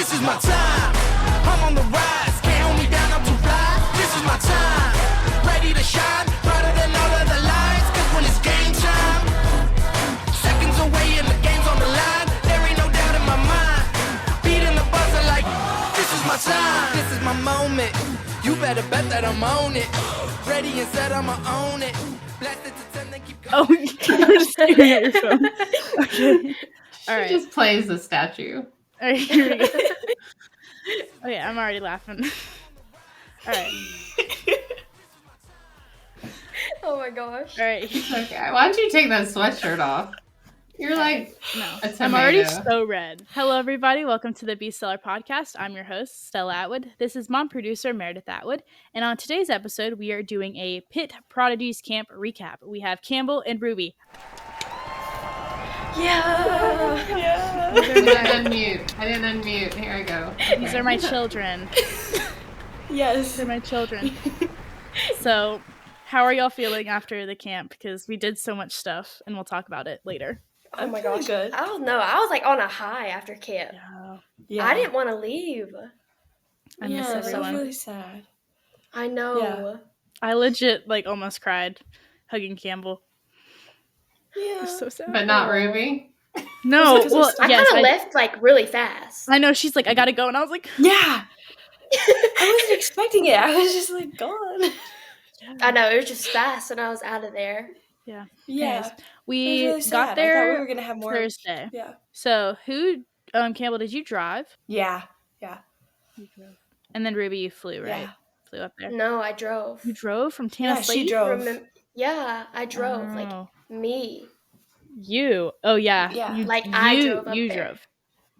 This is my time. I'm on the rise. Can't hold me down, I'm too fly. This is my time. Ready to shine, brighter than all of the lights. Cause when it's game time, seconds away and the game's on the line. There ain't no doubt in my mind. Beating the buzzer like, this is my time. This is my moment. You better bet that I'm on it. Ready and set, I'ma own it. Blast it to 10, then keep going. Oh, you're just staring at your phone. Okay. All right. She just plays the statue. All right, here we go. Okay, I'm already laughing. All right. Oh my gosh. All right. Okay, why don't you take that sweatshirt off? You're like, No, a tomato. I'm already so red. Hello, everybody. Welcome to the Bestseller Podcast. I'm your host, Stella Atwood. This is mom producer Meredith Atwood. And on today's episode, we are doing a Pitteen Prodigies Camp recap. We have Campbell and Ruby. Yeah. I didn't unmute. Here I go. These are my children. Yes. These are my children. So, how are y'all feeling after the camp? Because we did so much stuff, and we'll talk about it later. Oh my gosh. Good. I don't know. I was like on a high after camp. Yeah. I didn't want to leave. I miss That was everyone. really sad. I know. Yeah. I legit almost cried hugging Campbell. It Yeah. was so sad. But not Ruby. No, Was it 'cause well, I yes, kind of left really fast. I know. She's like, I gotta go, and I was like, Yeah. I wasn't expecting it. I was just like, gone. I know, it was just fast and I was out of there. yeah. Yeah. Anyways, It was we really sad. got I thought there we were gonna have more. Thursday. Yeah. So Campbell, did you drive? Yeah. You drove. And then Ruby, you flew, right? Yeah. Flew up there. No, I drove. You drove from Yeah, Tennessee? she drove. Yeah, I drove. Oh. Me. You. Oh, yeah. Yeah. You, I drove up You there. drove.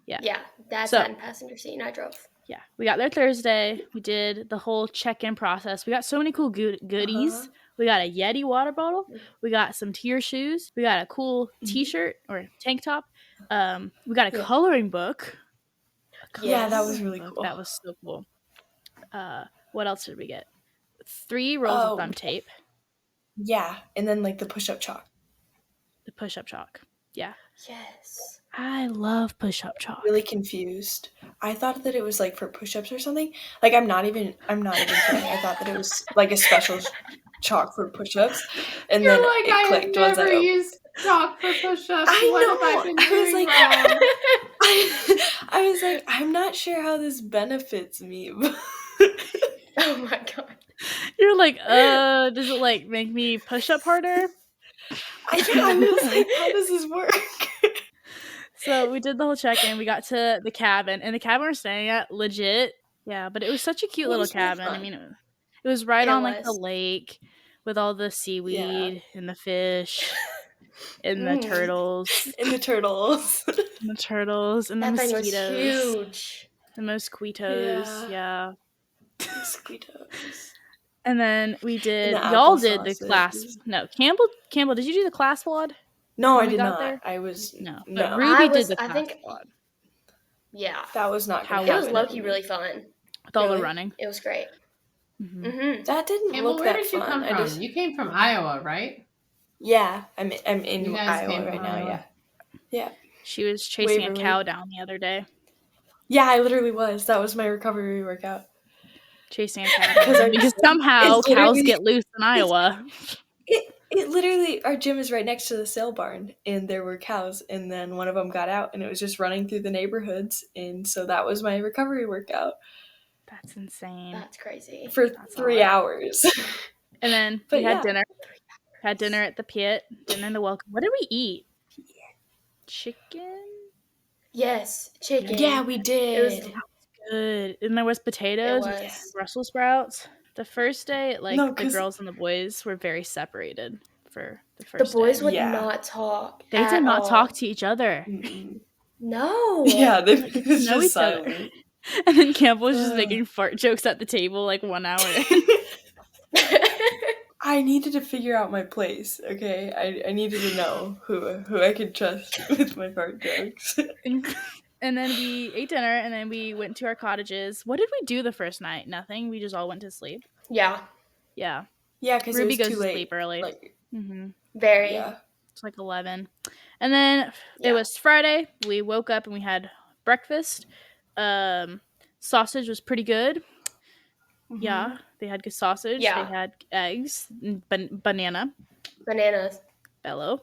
Yeah. Yeah, Dad So- sat in passenger seat and I drove. Yeah. We got there Thursday. We did the whole check-in process. We got so many cool goodies. Uh-huh. We got a Yeti water bottle. We got some tier shoes. We got a cool t-shirt or tank top. We got a Yeah. coloring book. Yeah, that Yes. was really Book. cool. That was so cool. What else did we get? 3 rolls of thumb tape. Yeah, and then the push-up chalk. The push-up chalk. Yeah. Yes. I love push-up chalk. Really confused. I thought that it was for push-ups or something. I'm not even kidding. I thought that it was a special chalk for push-ups, and You're then like, it I have clicked once I never opened. used chalk for push-ups. I What have know. I been I was doing like- wrong? I was like, I'm not sure how this benefits me. Oh my god. You're like, does it make me push up harder? I was like, how does this work? So we did the whole check-in. We got to the cabin, and the cabin we're staying at, legit. Yeah, but it was such a cute It little was really cabin. I fun. mean, it was right It on the was. lake with all the seaweed and the fish and the turtles And the turtles. and the turtles and the That thing was mosquitoes. huge. The mosquitoes, yeah. Squeetos. And then we did. the Y'all did the applesauce class. is- No, Campbell, did you do the class VOD? No, When I we did got not. there? I was No, but no. Ruby I did was- the I class think- VOD Yeah. That was not. How gonna It was happen. low-key really fun. with all the Really? running. It was great. Mhm. Mm-hmm. That didn't Campbell, look where that did you fun. come I from? just You came from Iowa, right? yeah. I'm in You guys Iowa came right from now. Iowa. Yeah. She was chasing Waverly. a cow down the other day. Yeah, I literally was. That was my recovery workout. Chasing a cow down. I- Because somehow it's cows literally- get loose in Iowa. It literally, our gym is right next to the sale barn, and there were cows, and then one of them got out, and it was just running through the neighborhoods, and so that was my recovery workout That's insane. That's crazy. for That's 3 hours. And then But we had yeah. dinner. Had dinner at the pit. Dinner in the welcome. What did we eat? Chicken? Yes, chicken. Yeah, we did. It was Good. And there was potatoes. It and was. Brussels sprouts. The first day, No, the 'cause- girls and the boys were very separated for the The first boys day. would Yeah. not talk. They at did not all. talk to each other. Mm-mm. No. Yeah, they was Know just each other. silent. And then Campbell was just Ugh. making fart jokes at the table 1 hour in. I needed to figure out my place, okay? I needed to know who I could trust with my fart jokes. And then we ate dinner, and then we went to our cottages. What did we do the first night? Nothing. We just all went to sleep. Yeah. Yeah. Yeah, because it Ruby was goes too to late. sleep early. Like, Mm-hmm. Very. yeah. It's 11. And then Yeah. it was Friday. We woke up and we had breakfast. Sausage was pretty good. Mhm. Yeah, they had good sausage. Yeah. They had eggs, banana, Bananas. bello.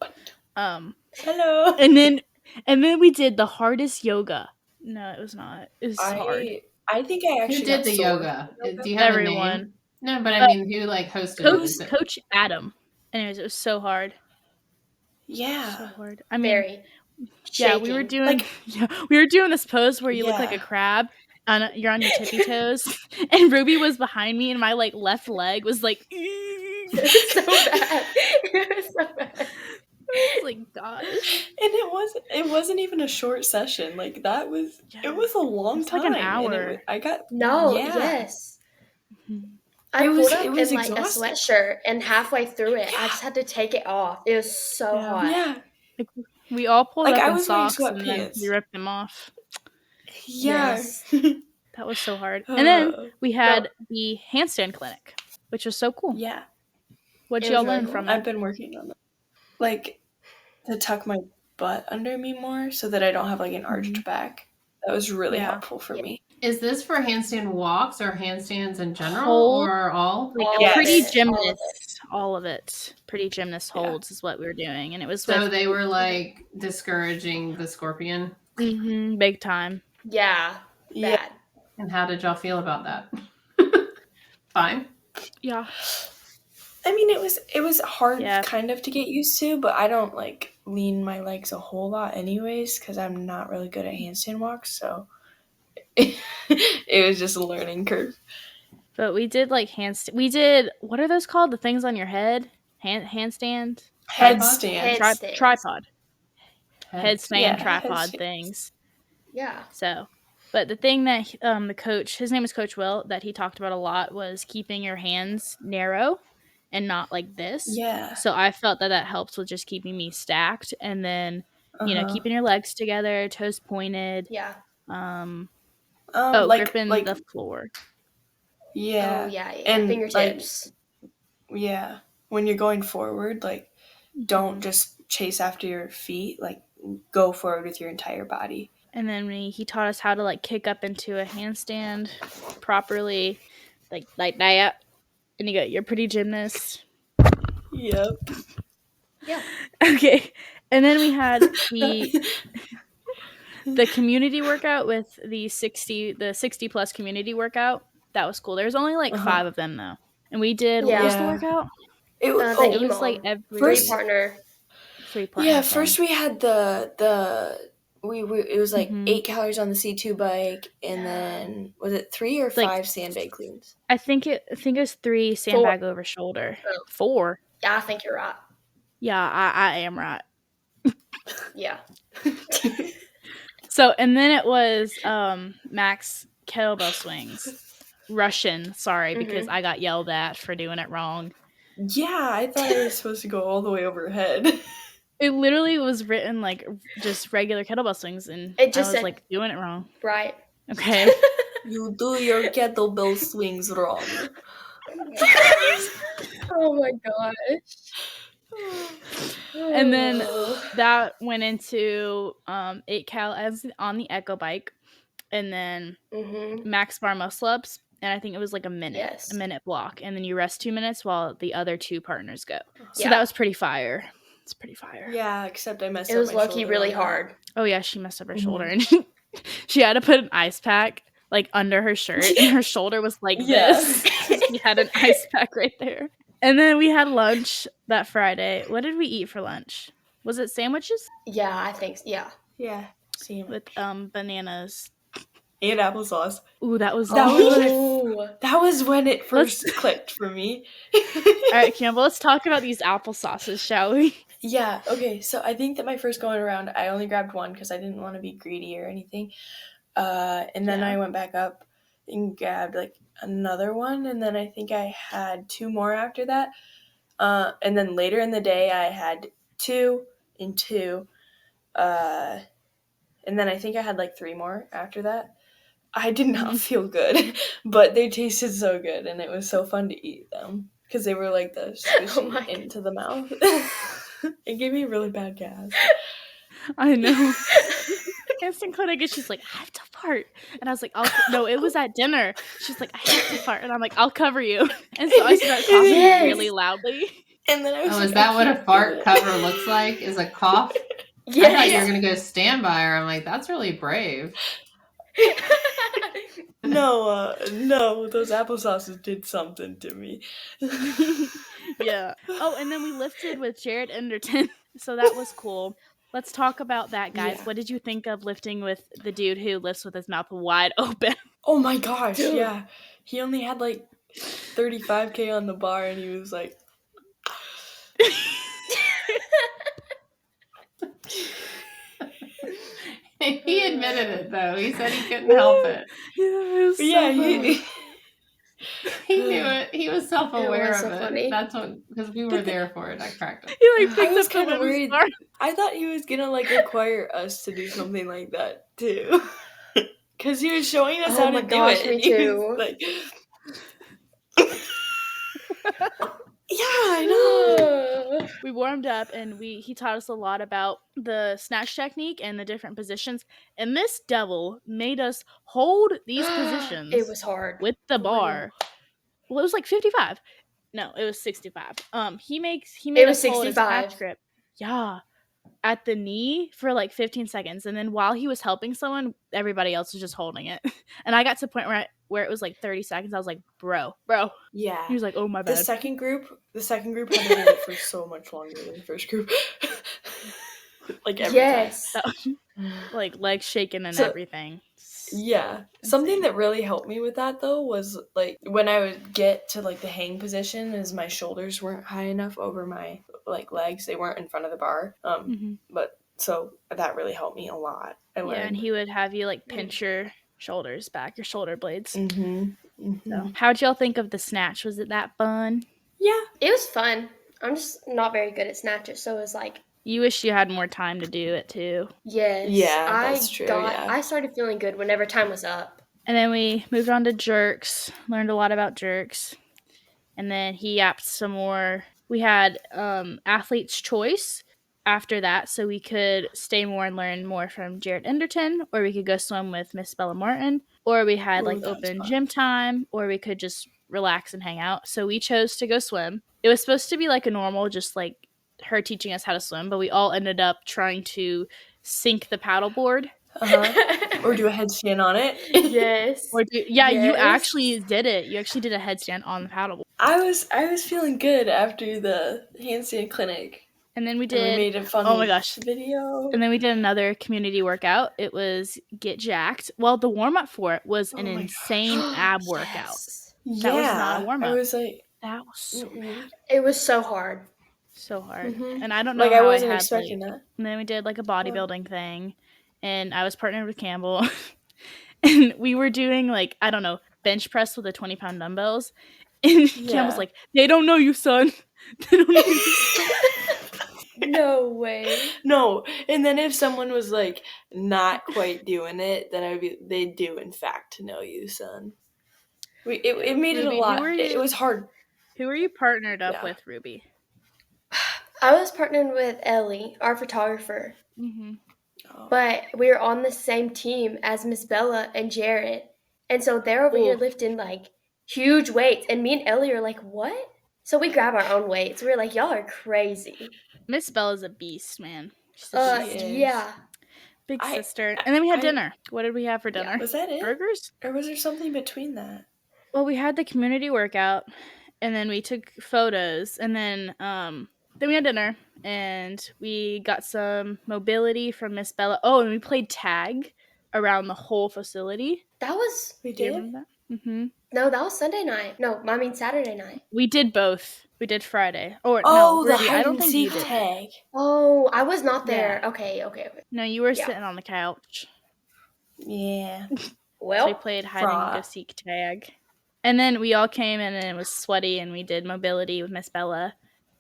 Hello. And then we did the hardest yoga. No, it was not. It was hard. I think I actually Who did got the sore. yoga? Do you have a name? Everyone. No, but I mean, who like hosted it? Is it? Coach Adam. Anyways, it was so hard. So Yeah. hard. I mean, Very. yeah, we were Shaking. doing we were doing this pose where you look like Yeah. a crab. You're on your tippy toes, and Ruby was behind me, and my like left leg was like, It was so bad. It was so bad. I was like, gosh, And it wasn't even a short session. Like that was Yeah. it was a long It's time. like an and hour. I got No, Yeah. yes. Mhm. I It pulled was- up it was in like a exhausting. sweatshirt, and halfway through it, I just had to take it off. It was so Yeah. hot. Yeah. we all pulled Like, up I in was wearing socks and then sweatpants. we ripped them off. Yeah. Yes. That was so hard. And then Uh, we had the handstand clinic, which was so cool. yeah. What'd It y'all was really learn cool. from I've it? been working on it. Like to tuck my butt under me more so that I don't have like an arched back. That was really Yeah. helpful for me. Is this for handstand walks or handstands in general Hold. or all? Like All Yes. of pretty it, gymnast, all of it. Pretty gymnast Yeah. holds is what we were doing, and it was So with they were like discouraging the scorpion. big time. Yeah. Yeah. Bad. And how did y'all feel about that? Fine. Yeah. I mean, it was hard Yeah. kind of to get used to, but I don't like lean my legs a whole lot anyways because I'm not really good at handstand walks, so it was just a learning curve. But we did like we did, what are those called? The things on your head? Handstand? Headstand. Headstands. Tripod. Headstand, Yeah, tripod headstand. things. Yeah. So, but the thing that the coach, his name is Coach Will, that he talked about a lot was keeping your hands narrow and not like this. Yeah. So I felt that helps with just keeping me stacked, and then keeping your legs together, toes pointed. Yeah. Gripping the floor. Yeah. Oh, yeah. And, fingertips. Yeah. When you're going forward, like don't just chase after your feet, like go forward with your entire body. And then he taught us how to like kick up into a handstand properly, like that. And you're pretty gymnast. Yep. Yeah. Okay. And then we had the community workout with the 60 plus community workout. That was cool. There was only like 5 of them though. And we did what was the Yeah. workout? It was The It was like EMOM. every First- Three-partner. 3-partner Yeah, thing. first we had the it was like Mhm. 8 calories on the C2 bike, and then was it 3 or 5 sandbag cleans? I think it was 3 sandbag over shoulder. Oh. 4. Yeah, I think you're right. Yeah, I am right. Yeah. So, and then it was max kettlebell swings. Russian, sorry, because I got yelled at for doing it wrong. Yeah, I thought it was supposed to go all the way overhead. It literally was written like just regular kettlebell swings, and It just I was said- like doing it wrong. Right. Okay. You do your kettlebell swings wrong. Oh my gosh. And then that went into 8 cal as on the Echo bike, and then Mm-hmm. max bar muscle ups, and I think it was like a Yes. minute block, and then you rest 2 minutes while the other 2 partners go. So Yeah. that was pretty fire. It's pretty fire. Yeah, except I messed up It was my lucky shoulder really on that. hard. Oh yeah, she messed up her Mhm. shoulder, and she had to put an ice pack like under her shirt, and her shoulder was like Yeah. this. She had an ice pack right there. And then we had lunch that Friday. What did we eat for lunch? Was it sandwiches Yeah, I think yeah. Yeah, same. with bananas? And applesauce. Ooh, that was That was when it- Oh. That was when it first clicked for me. All right, Campbell. Let's talk about these applesauces, shall we? Yeah, okay. So I think that my first going around, I only grabbed one because I didn't want to be greedy or anything. And then Yeah. I went back up and grabbed like another one, and then I think I had 2 more after that. And then later in the day, I had 2 and 2. And then I think I had like 3 more after that. I did not feel good, but they tasted so good, and it was so fun to eat them because they were like the squishing my into the mouth. It gave me really bad gas. I know. Instant clinic is just like I have to fart. fart. And I was like, no, it was at dinner. She's like, I have to fart. And I'm like, I'll cover you. And so I start coughing Yes. really loudly. And then I was Oh, like, is that I what a can't do fart it. cover looks like? Is a cough? I thought you Yes. were going to go stand by her. I'm like, that's really brave. No, those applesauces did something to me. Yeah. Oh, and then we lifted with Jared Enderton. So that was cool. Let's talk about that, guys. Yeah. What did you think of lifting with the dude who lifts with his mouth wide open? Oh my gosh, Dude. yeah. He only had like 35K on the bar and he was like, He admitted it, though. He said he couldn't help it. Yeah, it was so yeah, funny. He knew it. He was self-aware It was so of it. funny. That's what, because we were there for it. I cracked up. He like I picked was up kind the of women's worried. bar. I thought he was gonna like require us to do something like that too. Because he was showing us Oh how my to gosh, do it. me and he was too. like, yeah, I know. We warmed up and he taught us a lot about the snatch technique and the different positions. And this devil made us hold these positions It was hard. with the For bar. Well, it was like 55. No, it was 65. He made It was us hold his 65. snatch grip. Yeah. At the knee for like 15 seconds. And then while he was helping someone, everybody else was just holding it. And I got to a point where it was like 30 seconds. I was like, bro. Yeah. He was like, oh my The bad. second group had to hold it for so much longer than the first group. Like every Yes. Like legs shaking and So- everything. Yeah. Something that really helped me with that though was like when I would get to like the hang position is my shoulders weren't high enough over my like legs. They weren't in front of the bar. Mhm. But so that really helped me a lot. I Yeah, learned. and he would have you like pinch your shoulders back, your shoulder blades. Mm-hmm. So, how'd y'all think of the snatch? Was it that fun? Yeah. It was fun. I'm just not very good at snatches, so it was like, You wish you had more time to do it too. yes. Yeah, that's true, yeah. I started feeling good whenever time was up. And then we moved on to jerks, learned a lot about jerks. And then he yapped some more. We had athlete's choice after that, so we could stay more and learn more from Jared Enderton, or we could go swim with Miss Bella Martin, or we had Ooh, like that was open fun. gym time, or we could just relax and hang out. So we chose to go swim. It was supposed to be like a normal, just like her teaching us how to swim, but we all ended up trying to sink the paddleboard. Or do a headstand on it. Yes. You Yes. actually did it. You actually did a headstand on the paddleboard. I was feeling good after the handstand clinic. And then we And we did made a fun oh my gosh. video. And then we did another community workout. It was get jacked. Well, the warm up for it was an Oh my insane ab workout. Yes. That was not a warm-up. I was like, That was so, It was so hard. so hard. Mhm. And I don't know like how I wasn't had, expecting like, that. And then we did like a bodybuilding thing. And I was partnered with Campbell. And we were doing like, I don't know, bench press with the 20-pound dumbbells. And Campbell's like, they don't know you, son. They don't know you. No way. No, and then if someone was like not quite doing it, then I'd be. They do in fact know you, son. It made it a Ruby, who lot. were It you? was hard. Who are you partnered up Yeah. with, Ruby? I was partnered with Ellie, our photographer, Mm-hmm. Oh. but we were on the same team as Miss Bella and Jared. And so they're over here Ooh. lifting like huge weights. And me and Ellie are like, what? So we grab our own weights. We were like, y'all are crazy. Miss Bella's a beast, man. She's a beast. She is. Yeah. Big I- sister. And then we had I- dinner. What did we have for dinner? Was that it? Burgers? Or was there something between that? Well, we had the community workout, and then we took photos, and then we had dinner, and we got some mobility from Miss Bella. Oh, and we played tag around the whole facility. That was, We Do you did. remember that? Mm-hmm. no, that was Sunday night. No, I mean Saturday night. We did both. We did Friday. Or Oh, no, the Ruby, I hide don't and think you seek did. tag. Oh, I was not there. Yeah. Okay. No, you were Yeah. sitting on the couch. Yeah. So we Well, played hide and go fraud. seek tag. And then we all came in and it was sweaty and we did mobility with Miss Bella.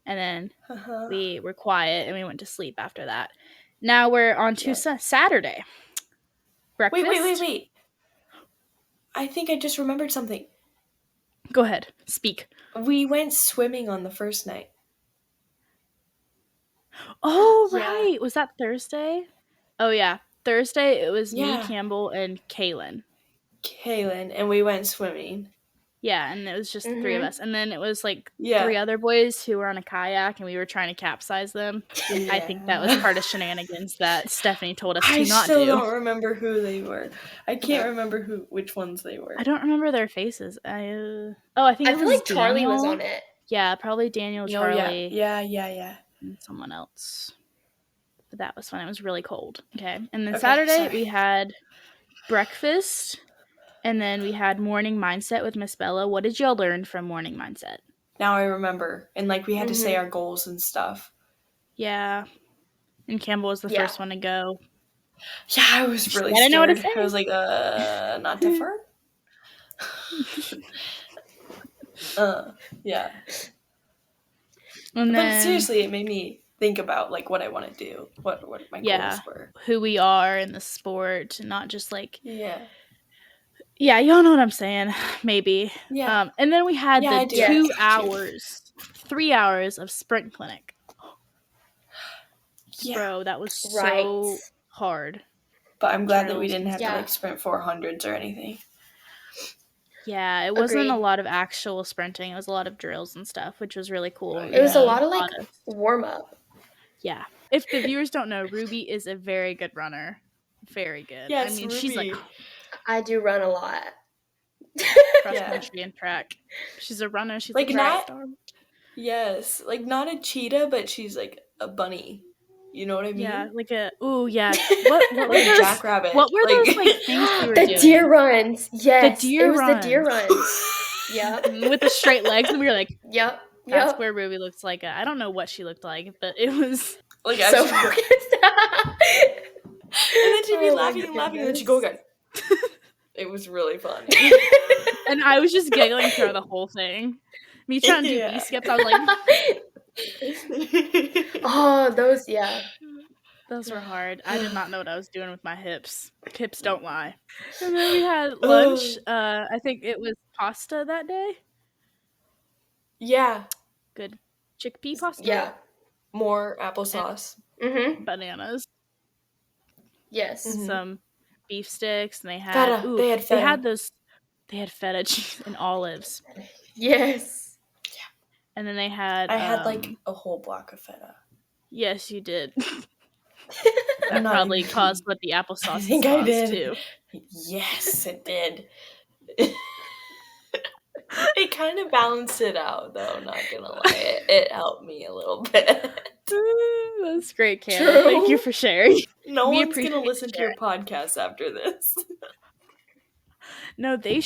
And then Uh-huh. we were quiet and we went to sleep after that. Now we're on to Saturday. Breakfast. Wait. I think I just remembered something. Go ahead. Speak. We went swimming on the first night. Oh, Yeah. right. Was that Thursday? Oh, yeah. Thursday, it was me, Yeah. Campbell, and Kaylin. And we went swimming. Yeah, and it was just the three of us. And then it was like Yeah. 3 other boys who were on a kayak, and we were trying to capsize them. I think that was part of shenanigans that Stephanie told us to I not still do. don't remember who they were. I can't remember which ones they were. I don't remember their faces. I think I it feel was like Charlie was Daniel. on it. Yeah, probably Daniel, Oh, Charlie, yeah. and someone else. But that was fun. It was really cold. Okay. And then Okay, Saturday, sorry. we had breakfast, and then we had morning mindset with Miss Bella. What did y'all learn from morning mindset? Now I remember. And like we had to say our goals and stuff. Yeah. And Campbell was the first one to go. Yeah, I was really I didn't know what to scared. say. I was like, not too far. Yeah. And then, But seriously, it made me think about like what I want to do, what my goals were. who we are in the sport, not just like Yeah. Yeah, y'all know what I'm saying. Maybe. Yeah. And then we had Yeah, I the do. 3 hours of sprint clinic. Yeah. Bro, that was so Right. hard. But I'm glad that we Drills didn't have to Yeah. like sprint 400s or anything. Yeah, it wasn't a Agreed. lot of actual sprinting. It was a lot of drills and stuff, which was really cool. Right. It was a Yeah. lot of like warm up. Yeah. If the viewers don't know, Ruby is a very good runner. Very good. Yes, I mean, she's like Ruby. I do run a lot. cross Yeah. country and track. She's a runner. She's Like, like a not- rock star. Yes, like not a cheetah, but she's like a bunny. You know what I mean? Yeah, like a yeah. What were Like a those? jackrabbit. What were those like things we were The doing? deer runs. Yes. deer it was the deer runs. runs. Yep. With the straight legs, and we were like, Yep. that's Yep. where Ruby looked like I don't know what she looked like, but it was Like So actually, focused. and then she'd be Oh my laughing and laughing, and then she'd go again. goodness. It was really fun. and I was just giggling throughout the whole thing. Me trying to do Yeah. B-skips, I was like, Oh, those, yeah. those were hard. I did not know what I was doing with my hips. Hips don't lie. And then we had lunch. I think it was pasta that day. Yeah, Good chickpea pasta. Yeah. more applesauce. Mm-hmm. Bananas. Yes. Mhm. Some beef sticks, and they had Feta. They had They feta. had those. They had feta cheese and olives, Yes. and then they had. I had like a whole block of feta. Yes, you did. I'm That not probably even caused what the applesauce I think I sauce did. too. Yes, it did. It kind of balanced it out, though. Not gonna lie, it helped me a little bit. That's great, Cam. True. Thank you for sharing. No We one's appreciate gonna you listen to your podcast after this. No, this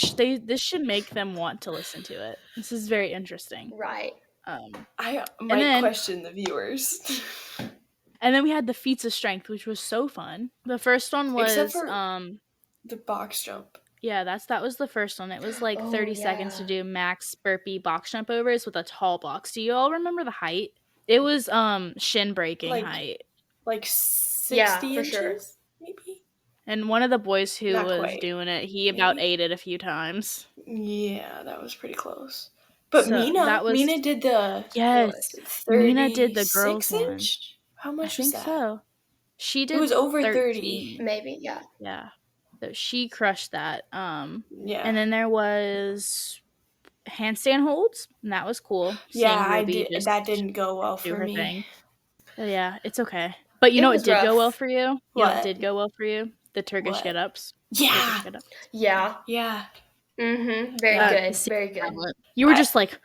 should make them want to listen to it. This is very interesting. Right. I might then- question the viewers. And then we had the feats of strength, which was so fun. The first one was Except for- The box jump. yeah, that was the first one. It was like Oh, 30 seconds to yeah. do max burpee box jump overs with a tall box. Do you all remember the height? It was shin breaking Like- height. Like 60 Yeah, for inches, sure. maybe? And one of the boys who Not was quite. doing it, he about Maybe. ate it a few times. Yeah, that was pretty close. But So Mina did the Yes, Mina did the 36 girls one. inch? How I much think was that? so. She did It was over 13. 30. Maybe. Yeah. Yeah. So she crushed that. Yeah. And then there was handstand holds, and that was cool. Yeah, seeing I Ruby did. just That didn't go well do for her me. thing. But yeah, it's okay. But you It know what was did go well rough. for you? You know What? what did go well for you? The Turkish What? get-ups. Yeah. Turkish get-ups. Yeah. Yeah. Mm-hmm. Very Uh, good. see- Very good. You were just like,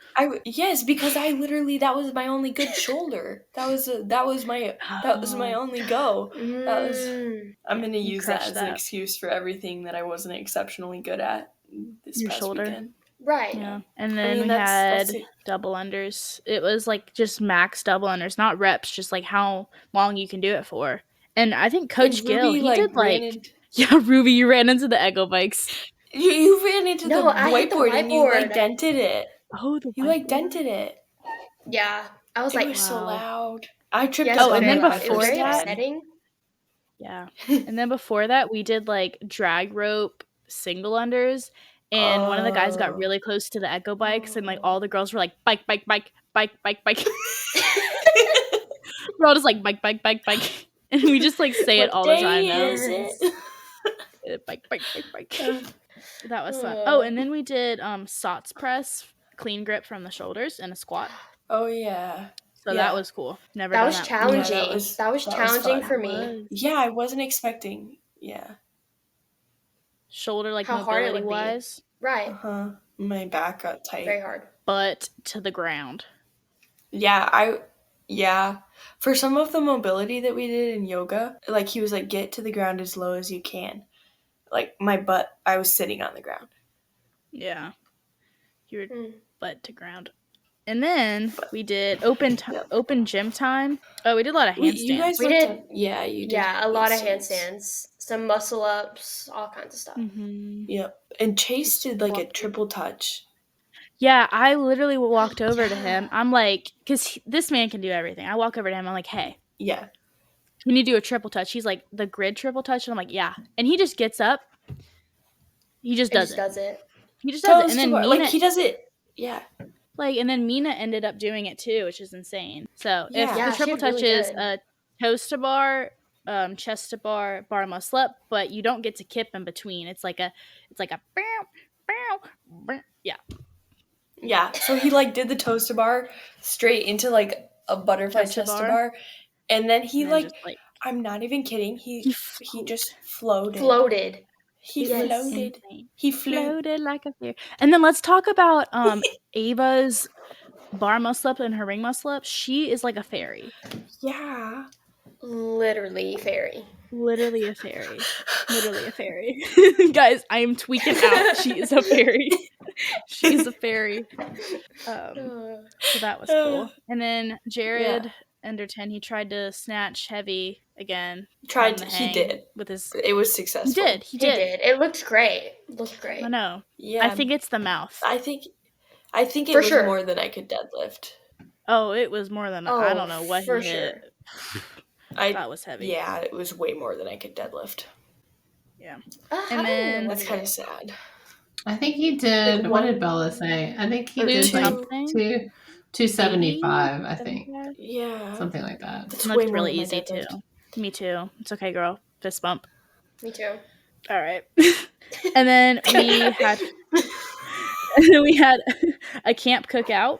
Yes, because I literally that was my only good shoulder. That was my only go. That was- Mm. I'm gonna you use that crushed as an that. excuse for everything that I wasn't exceptionally good at this Your past shoulder. weekend. Right. yeah. And then mean, we that's had it. double unders. It was like just max double unders, not reps, just like how long you can do it for. And I think Coach And Gill, Ruby, he did like, ran into- yeah, Ruby, you ran into the Eggo bikes. you ran into No, the I hit the whiteboard and you like whiteboard. dented it. Oh, the You like whiteboard. dented it. Yeah. I was It like, was so Wow. loud. I tripped yes, up Oh, on and it then the it before was very that- upsetting. Yeah. And then before that, we did like drag rope single unders. And one of the guys got Oh. really close to the Echo bikes, and like all the girls were like, bike, bike, bike, bike, bike, bike. We're all just like, bike, bike, bike, bike. And we just like say it What all the time day now. is it? Bike. That was fun. Oh, and then we did SOTS press, clean grip from the shoulders, and a squat. Oh yeah. So Yeah. that was cool. Never That done was that. challenging. Yeah, that was challenging fun. for me. Yeah, I wasn't expecting. Yeah. Shoulder like How hard it mobility would be. wise, Right. Uh-huh. My back got tight. Very hard. but to the ground. Yeah, for some of the mobility that we did in yoga, like he was like, get to the ground as low as you can. Like my butt, I was sitting on the ground. Yeah. You were Mm. butt to ground. And then we did open gym time. Oh, we did a lot of handstands. You guys We looked did- up- yeah, you did. Yeah, a lot of handstands, some muscle ups, all kinds of stuff. Mm-hmm. Yep. And Chase did like a Walking. triple touch. Yeah, I literally walked over to him. I'm like, because this man can do everything. I walk over to him. I'm like, hey, Yeah. can you do a triple touch? He's like, the grid triple touch? And I'm like, yeah. And he just gets up. He just does it. He just does it. And then Mina, like he does it. Yeah. like, and then Mina ended up doing it too, which is insane. So Yeah. if Yeah, the triple she's touch really is good. a toes to bar, chest to bar, muscle up, but you don't get to kip in between. It's like a yeah. Yeah. So he like did the toaster bar straight into like a butterfly Chest to chest to bar. bar. And then he And then like, just, like, I'm not even kidding. He floated. just floated. Floated. He It was floated. insane. He flew. Floated like a fairy. And then let's talk about Ava's bar muscle up and her ring muscle up. She is like a fairy. Yeah. Literally fairy. Literally a fairy. Literally a fairy. Guys, I am tweaking out. She is a fairy. She is a fairy. So that was cool. And then Jared, under 10, he tried to snatch heavy again. Tried. on the He hang did. with his. It was successful. He did. He did. It looked great. I know. Yeah. I think it's the mouth. I think it For was sure. more than I could deadlift. Oh, it was more than I don't know what for he hit. That was heavy. Yeah, it was way more than I could deadlift. Yeah. How And do you then- know That's what kind it of is? sad. I think he did. Like What one- did Bella say? I think he Or did like something? 275. I think 75? Yeah. something like that. That's That's way more really than my easy too. deadlift. Me too. It's okay, girl. Fist bump. Me too. All right. And then we had a camp cookout,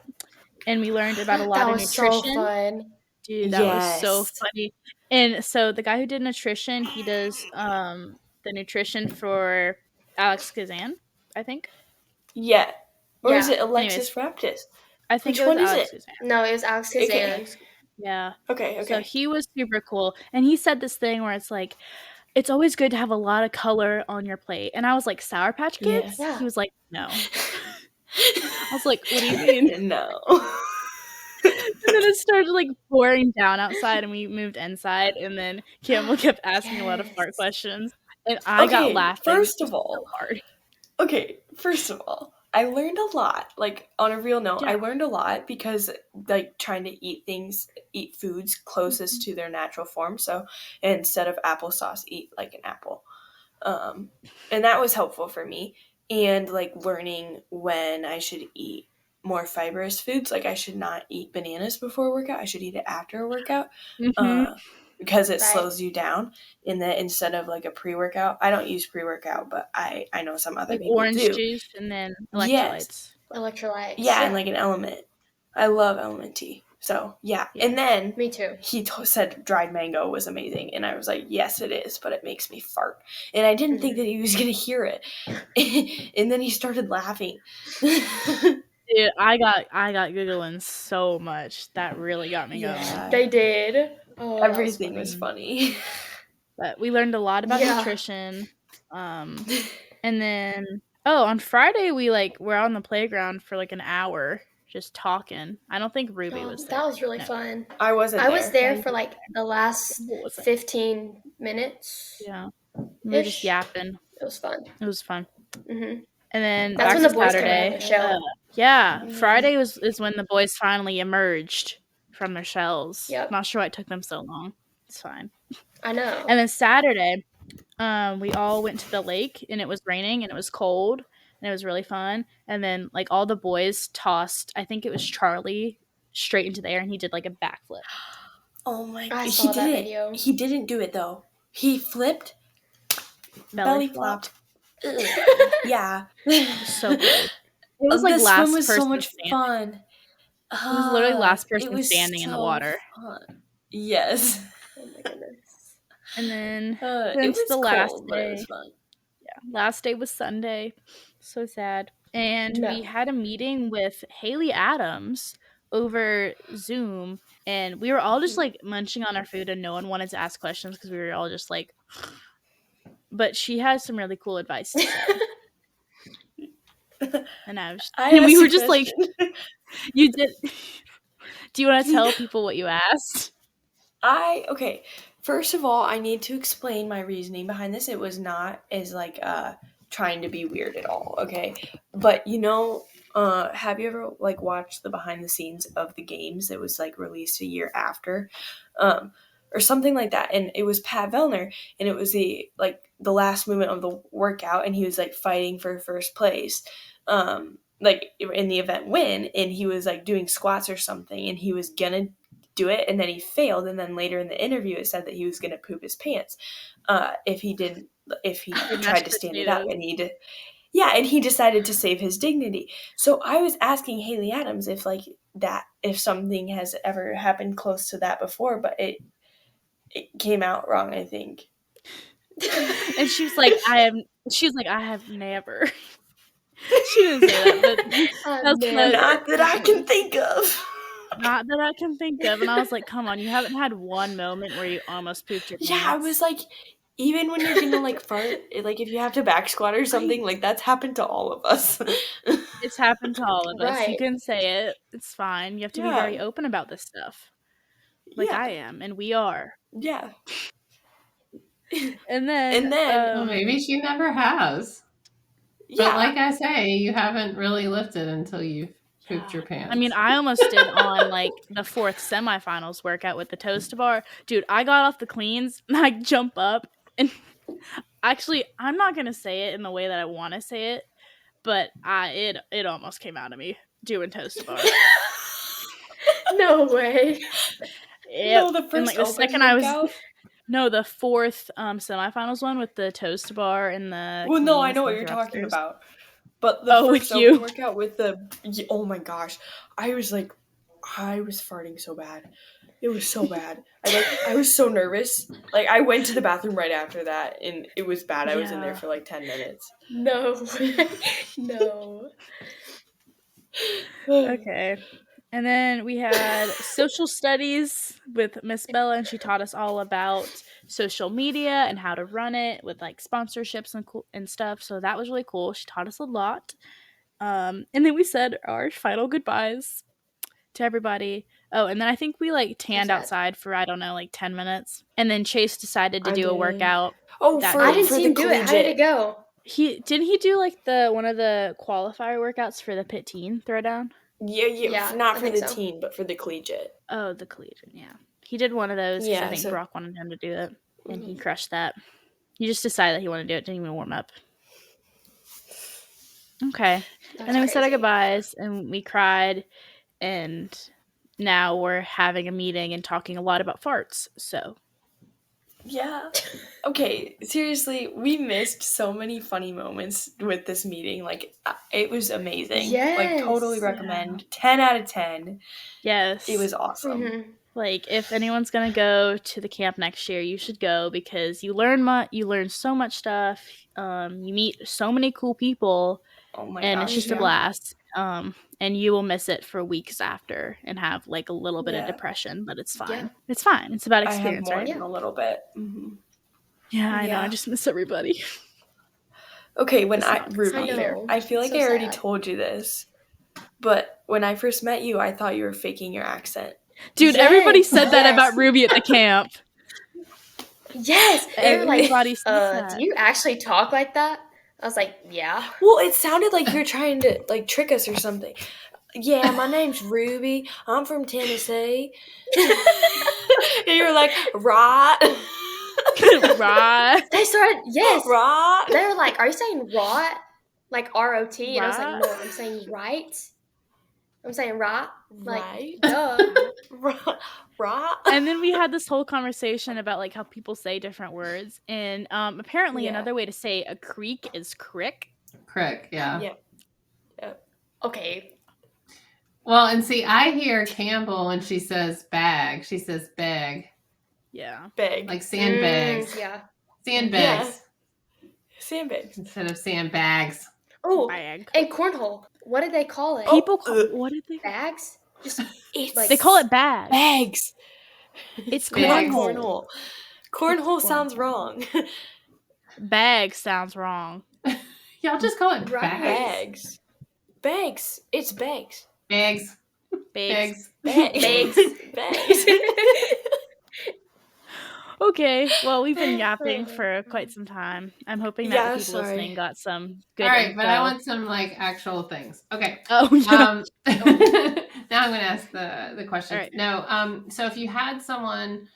and we learned about a lot That of was nutrition. so fun. Dude, that was so Yes. funny. And so the guy who did nutrition, he does the nutrition for Alex Kazan, I think. Yeah. Or Yeah. is it Alexis Raptis? I think Which it was one is Alex it? Kazan. No, it was Alex Kazan. Okay. Yeah. Okay. So he was super cool. And he said this thing where it's like, it's always good to have a lot of color on your plate. And I was like, Sour Patch Kids? Yeah. He was like, no. I was like, what do you mean? No. And then it started like pouring down outside, and we moved inside. And then Campbell kept asking a lot of fart Yes. questions, and I got Okay, laughing. first of so all- hard. Okay, first of all, I learned a lot. Like, on a real note, I Yeah. learned a lot because, like, trying to eat foods closest Mm-hmm. to their natural form. So, instead of applesauce, eat, like, an apple. And that was helpful for me. And, like, learning when I should eat more fibrous foods. Like, I should not eat bananas before a workout. I should eat it after a workout. Mhm. Because it Right. slows you down. And that instead of, like, a pre-workout, I don't use pre-workout, but I know some other Like people orange do. juice and then Yes. electrolytes. Electrolytes. Yeah, and like an element. I love element tea. So, yeah. And then Me too. he said dried mango was amazing. And I was like, yes, it is, but it makes me fart. And I didn't think that he was going to hear it. And then he started laughing. Dude, I got giggling so much. That really got me going. Yeah. They did. Oh, that was Everything was funny. But we learned a lot about Yeah. nutrition. And then on Friday we're on the playground for like an hour just talking. I don't think Ruby Oh, was there. that was really No. fun. I wasn't I was there Yeah. for like the last What was it? 15 minutes. Yeah. We were just Ish. yapping. It was fun. It was fun. hmm And then That's back when to the boys came out Saturday. of their shell. Yeah, Friday is when the boys finally emerged from their shells. Yep. Not sure why it took them so long. It's fine. I know. And then Saturday, we all went to the lake, and it was raining and it was cold, and it was really fun. And then like all the boys tossed, I think it was Charlie, straight into the air, and he did like a backflip. Oh my! I He saw that did video. it. He didn't do it though. He flipped, belly flopped. Ugh. Yeah. So cool. It was like the last swim was so person much standing. fun. It was literally last It person was standing in the so water. fun. Yes. Oh my goodness. And then It was the last cold, but it was day. fun. Last day was Sunday. So sad. And No. we had a meeting with Haley Adams over Zoom, and we were all just like munching on our food, and no one wanted to ask questions because we were all just like, but she has some really cool advice to say. And we were just like, you did. Do you want to tell people what you asked? Okay. First of all, I need to explain my reasoning behind this. It was not as like trying to be weird at all, okay? But have you ever like watched the behind the scenes of the games that was like released a year after? Or something like that. And it was Pat Vellner, and it was the last movement of the workout, and he was like fighting for first place. Like in the event win, and he was like doing squats or something, and he was gonna do it, and then he failed, and then later in the interview it said that he was gonna poop his pants if he tried to stand it up, and he decided to save his dignity. So I was asking Haley Adams if something has ever happened close to that before, but it came out wrong, I think. And she was like, I have never. She didn't say that, but not that I can think of. Not that I can think of. And I was like, come on, you haven't had one moment where you almost pooped your pants. Yeah, I was like, even when you're gonna like fart, like if you have to back squat or something, like that's happened to all of us. It's happened to all of us. Right. You can say it. It's fine. You have to be very open about this stuff. Like I am, and we are. Yeah. And then well, maybe she never has. Yeah. But like I say, you haven't really lifted until you've pooped your pants. I mean, I almost did on like the fourth semifinals workout with the toast bar. Dude, I got off the cleans and I jump up, and actually, I'm not gonna say it in the way that I want to say it, but it almost came out of me doing toast bar. No way. Yep. No, the first and, like, the second workout? No, the fourth semifinals one with the toast bar and the. Well, no, I know what you're talking about. But the first open workout with oh my gosh, I was farting so bad. It was so bad. I was so nervous. Like I went to the bathroom right after that, and it was bad. I was in there for like 10 minutes. No. No. Okay. And then we had social studies with Miss Bella, and she taught us all about social media and how to run it with like sponsorships and stuff. So that was really cool. She taught us a lot. And then we said our final goodbyes to everybody. Oh, and then I think we like tanned outside for, I don't know, like 10 minutes. And then Chase decided to do a workout. Oh, I didn't see him do it. How did it go? Didn't he do like one of the qualifier workouts for the Pitteen throwdown? Yeah, not for the teen, but for the collegiate. Oh, the collegiate, yeah. He did one of those because I think Brock wanted him to do it, and he crushed that. He just decided that he wanted to do it, didn't even warm up. Okay. And then we said our goodbyes, and we cried, and now we're having a meeting and talking a lot about farts, so. Yeah. Okay, seriously, we missed so many funny moments with this meeting. Like, it was amazing. Yes. Like, totally recommend. 10 out of 10. Yes. It was awesome. Mm-hmm. Like, if anyone's going to go to the camp next year, you should go because you learn so much stuff. You meet so many cool people. Oh my and gosh, it's just a blast. And you will miss it for weeks after and have like a little bit of depression, but it's fine. Yeah. It's fine. It's about experience, I have more right? than a little bit. Mm-hmm. Yeah, I know. I just miss everybody. Okay, Ruby, I feel like I already told you this, but when I first met you, I thought you were faking your accent. Dude, everybody said that about Ruby at the camp. Yes, everybody said that. Do you actually talk like that? I was like, yeah. Well, it sounded like you were trying to like trick us or something. Yeah, my name's Ruby. I'm from Tennessee. And you were like, right. Right. They started, yes. Right. They were like, are you saying rot? Like R-O-T? And I was like, no, I'm saying right. I'm saying right. Like, Right. duh. Right. And then we had this whole conversation about like how people say different words, and apparently Yeah. another way to say a creek is crick. Crick, yeah. Yeah. Okay. Well, and see, I hear Campbell and she says bag. She says bag. Yeah. Big. Like sandbags. Yeah. Sandbags. Sandbags. Instead of sandbags. Oh, Bag. and cornhole. What did they call it? People call what did they? Bags? Just It's like They call it bag. bags. It's Bags. cornhole. Cornhole sounds wrong. Bag sounds wrong. Y'all just call it Right. bags. Bags. It's bags. Bags. Bags. Bags. Bags. Bags. Okay, well, we've been yapping for quite some time. I'm hoping that Yeah, the people sorry. listening got some good All right, but I info. want some like actual things. Okay. Oh, yeah. Now I'm going to ask the question. All right. No. So if you had someone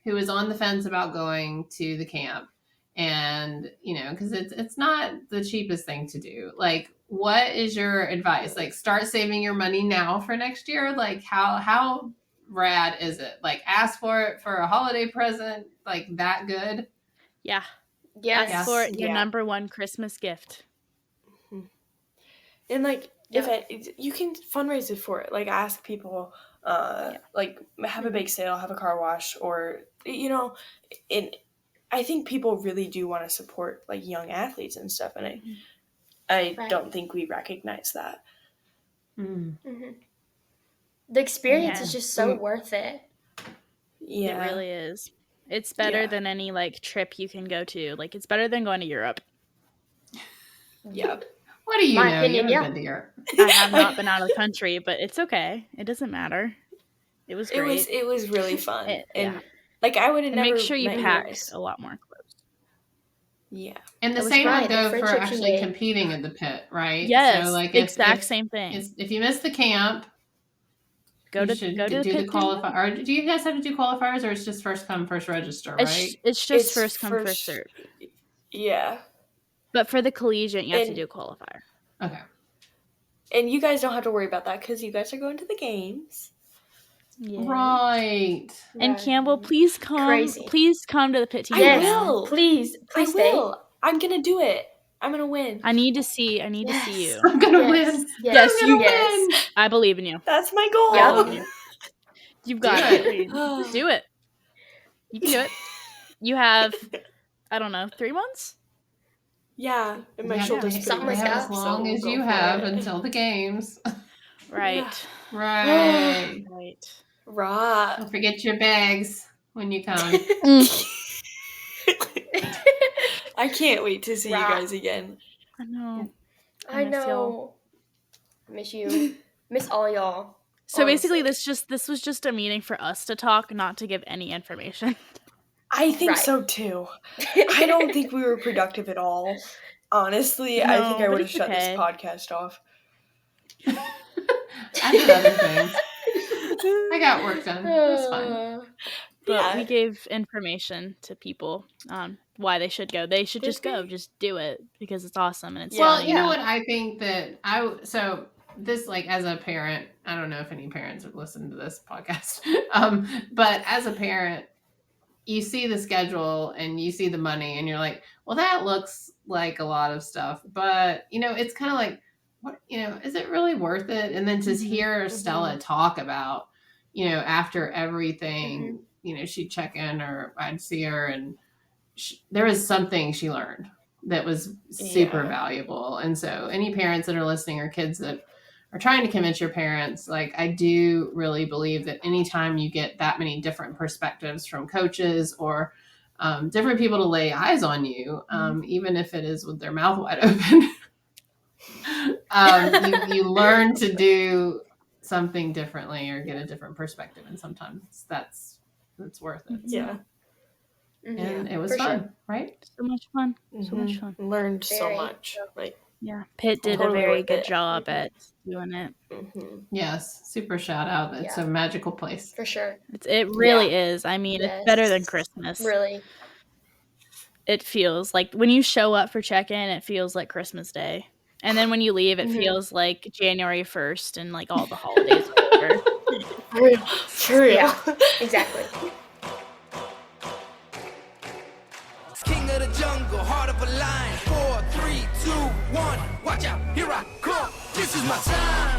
who was on the fence about going to the camp, and because it's not the cheapest thing to do, like, what is your advice? Like, start saving your money now for next year. Like, how rad is it? Like, ask for it for a holiday present. Like, that good? Yeah. Yes. Ask for your Yeah. number one Christmas gift. And like, Yeah. you can fundraise it for it. Like, ask people, like, have a bake sale, have a car wash, or and I think people really do want to support like young athletes and stuff, and I Right. don't think we recognize that. Mm. Mhm. The experience Yeah. is just so worth it. Yeah, It really is. It's better Yeah. than any like trip you can go to. Like, it's better than going to Europe. Yeah. What do you My know? opinion, You yeah. haven't been to Europe. I have not been out of the country, but it's okay. It doesn't matter. It was great. It was really fun, Yeah. and like I would have And never make sure you met pack guys. a lot more clothes. Yeah, And the That was same right, would the go for friendships you actually made. competing in the pit, right? Yes, So like exact same thing. if you miss the camp, Go you to should go to do the Pitteen. qualifier. Or do you guys have to do qualifiers, or it's just first come first register, right? It's just It's first come first first- serve. yeah, But for the collegiate, you have to And- do a qualifier. Okay. and you guys don't have to worry about that because you guys are going to the games. Yeah. Right. And Right. Campbell, please come. Crazy. Please come to the Pitteen. I Yes. will. Please I stay. will. I'm gonna do it. I'm gonna win. I need to see Yes. you. I'm gonna Yes. win. Yes. Yes, you- Yes. I believe in you. That's my goal. Yeah. I believe in you. You've got Do it. Do it. You can do it. You have, I don't know, 3 months? Yeah, and my Yeah, shoulders we pretty Something like have big, that. as so long we'll as go you for have it. until the games. Right. Right. Right. Right. Don't forget your bags when you come. I can't wait to see you Right. guys again. I know. I miss y'all. know. Miss you. Miss all y'all. So basically, Honestly. this was just a meeting for us to talk, not to give any information. I think Right. so too. I don't think we were productive at all. Honestly, I think No, I but would have it's shut okay. this podcast off. I did other things. I got work done. It was fun. But Yeah. we gave information to people on why they should go. They should Did just go. we? Just do it because it's awesome and it's Yeah. Well, fun. you know what I think that so this, like, as a parent, I don't know if any parents have listened to this podcast, but as a parent, you see the schedule and you see the money and you're like, well, that looks like a lot of stuff, but it's kind of like, what, is it really worth it? And then to Mhm. hear Stella talk about, after everything, she'd check in or I'd see her and there was something she learned that was super Yeah. valuable. And so any parents that are listening or kids that are trying to convince your parents, like, I do really believe that anytime you get that many different perspectives from coaches or different people to lay eyes on you, even if it is with their mouth wide open, you learn to do something differently or get a different perspective. And sometimes that's worth it. Yeah. And it was for fun, sure. right? So much fun. So much fun. Learned so Very. much. Like, Yeah. Pitt did Totally a very worth good it. job at doing it. Yes. Super shout out. It's Yeah. a magical place. For sure. It really is. I mean, it's better than Yes. Christmas. Really. It feels like when you show up for check-in, it feels like Christmas Day. And then when you leave, it Mhm. feels like January 1st and like all the holidays are over. For real. Yeah, exactly. King of the jungle, heart of a lion. 4, 3, 2, 1. Watch out, here I come. This is my time.